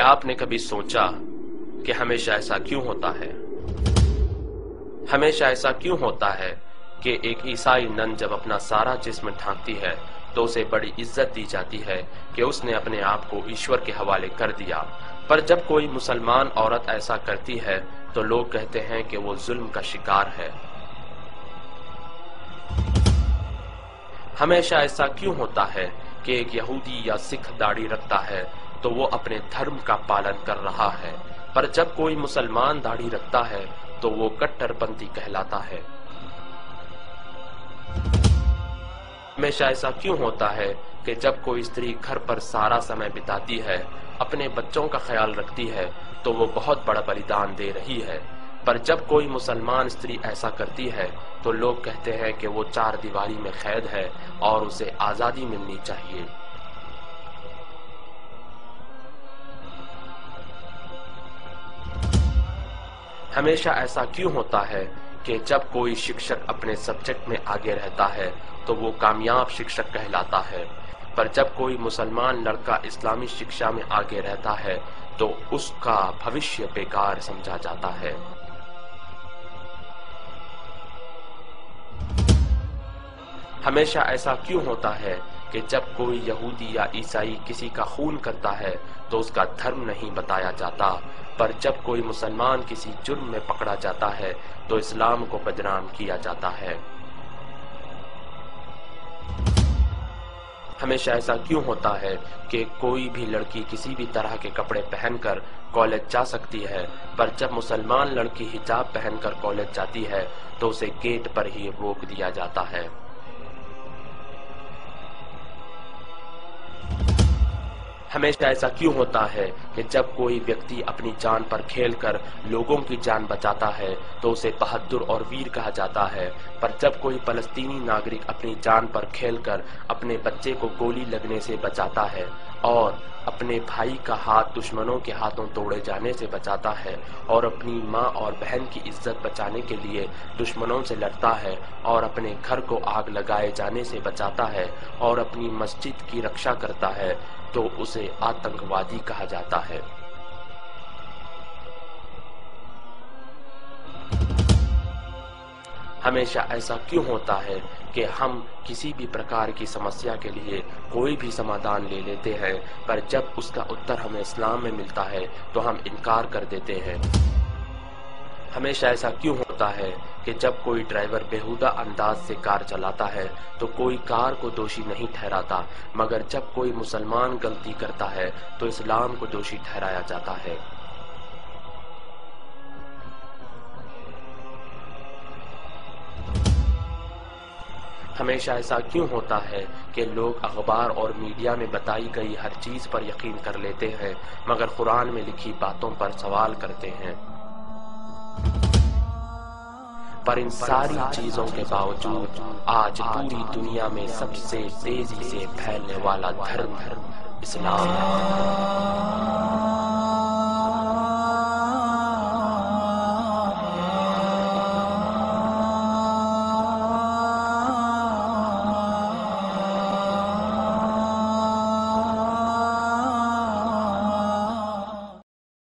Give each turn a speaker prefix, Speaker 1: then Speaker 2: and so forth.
Speaker 1: क्या आपने कभी सोचा कि हमेशा ऐसा क्यों होता है? हमेशा ऐसा क्यों होता है कि एक ईसाई नन जब अपना सारा जिस्म ढांकती है तो उसे बड़ी इज्जत दी जाती है कि उसने अपने आप को ईश्वर के हवाले कर दिया, पर जब कोई मुसलमान औरत ऐसा करती है तो लोग कहते हैं कि वो जुल्म का शिकार है। हमेशा ऐसा क्यों होता है कि एक यहूदी या सिख दाढ़ी रखता है तो वो अपने धर्म का पालन कर रहा है, पर जब कोई मुसलमान दाढ़ी रखता है तो वो कट्टरपंथी कहलाता है। हमेशा ऐसा क्यों होता है कि जब कोई स्त्री घर पर सारा समय बिताती है, अपने बच्चों का ख्याल रखती है, तो वो बहुत बड़ा बलिदान दे रही है, पर जब कोई मुसलमान स्त्री ऐसा करती है तो लोग कहते हैं कि वो चार दीवारी में कैद है और उसे आजादी मिलनी चाहिए। हमेशा ऐसा क्यों होता है कि जब कोई शिक्षक अपने सब्जेक्ट में आगे रहता है तो वो कामयाब शिक्षक कहलाता है, पर जब कोई मुसलमान लड़का इस्लामी शिक्षा में आगे रहता है तो उसका भविष्य बेकार समझा जाता है। हमेशा ऐसा क्यों होता है कि जब कोई यहूदी या ईसाई किसी का खून करता है तो उसका धर्म नहीं बताया जाता, पर जब कोई मुसलमान किसी जुर्म में पकड़ा जाता है तो इस्लाम को बदनाम किया जाता है। हमेशा ऐसा क्यों होता है कि कोई भी लड़की किसी भी तरह के कपड़े पहनकर कॉलेज जा सकती है, पर जब मुसलमान लड़की हिजाब पहनकर कॉलेज जाती है तो उसे गेट पर ही रोक दिया जाता है। हमेशा ऐसा क्यों होता है कि जब कोई व्यक्ति अपनी जान पर खेलकर लोगों की जान बचाता है तो उसे बहादुर और वीर कहा जाता है, पर जब कोई फलस्तीनी नागरिक अपनी जान पर खेलकर अपने बच्चे को गोली लगने से बचाता है और अपने भाई का हाथ दुश्मनों के हाथों तोड़े जाने से बचाता है और अपनी माँ और बहन की इज्जत बचाने के लिए दुश्मनों से लड़ता है और अपने घर को आग लगाए जाने से बचाता है और अपनी मस्जिद की रक्षा करता है, तो उसे आतंकवादी कहा जाता है। हमेशा ऐसा क्यों होता है कि हम किसी भी प्रकार की समस्या के लिए कोई भी समाधान ले लेते हैं, पर जब उसका उत्तर हमें इस्लाम में मिलता है तो हम इनकार कर देते हैं। हमेशा ऐसा क्यों होता है कि जब कोई ड्राइवर बेहुदा अंदाज से कार चलाता है तो कोई कार को दोषी नहीं ठहराता, मगर जब कोई मुसलमान गलती करता है तो इस्लाम को दोषी ठहराया जाता है। हमेशा ऐसा क्यों होता है कि लोग अखबार और मीडिया में बताई गई हर चीज पर यकीन कर लेते हैं, मगर कुरान में लिखी बातों पर सवाल करते हैं। पर इन सारी चीजों के बावजूद आज पूरी दुनिया में सबसे तेजी से फैलने वाला धर्म इस्लाम है।